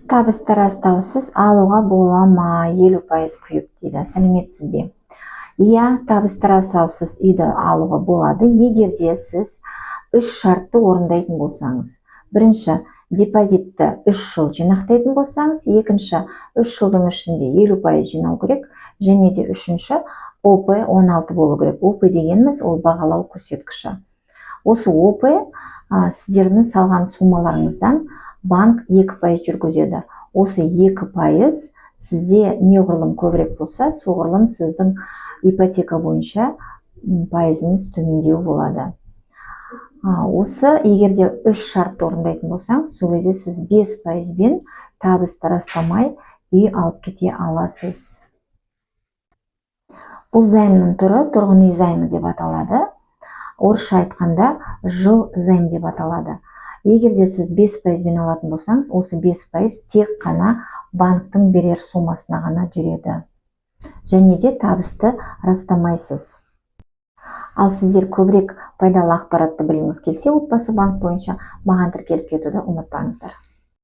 Табысты растаусыз алуға бола ма 50% күйіп дейді. Сәлеметсіз бе? Иә, табысты растаусыз үйді алуға болады, егерде сіз 3 шартты орындайтын болсаңыз. Бірінші, депозитті 3 жыл жинақтайтын болсаңыз, екінші, 3 жылдың ішінде 50% жинау керек, және де үшінші, ОП 16 болу керек. ОП дегеніміз ол бағалау көрсеткіші. Осы ОП сіздердің салған суммаларыңыздан банк 2% жүргізеді. Осы 2% сізде неғұрлым көбірек болса, соғұрлым сіздің ипотека бойынша пайызыңыз төмендеу болады. Осы егерде 3 шартты орындайтын болсаң, сол кезде сіз 5%-бен табысты растамай үй алып кете аласыз. Бұл займның түрі тұрғын үй займы деп аталады. Орысша айтқанда жыл займ деп аталады. Егерде сіз 5%-бен алатын болсаңыз, осы 5% тек қана банктың берер сомасына ғана жүреді. Және де табысты растамайсыз. Ал сіздер көбірек пайдалы ақпаратты білгіңіз келсе, отбасы банк бойынша маған тіркеліп кетуді ұмытпаңыздар.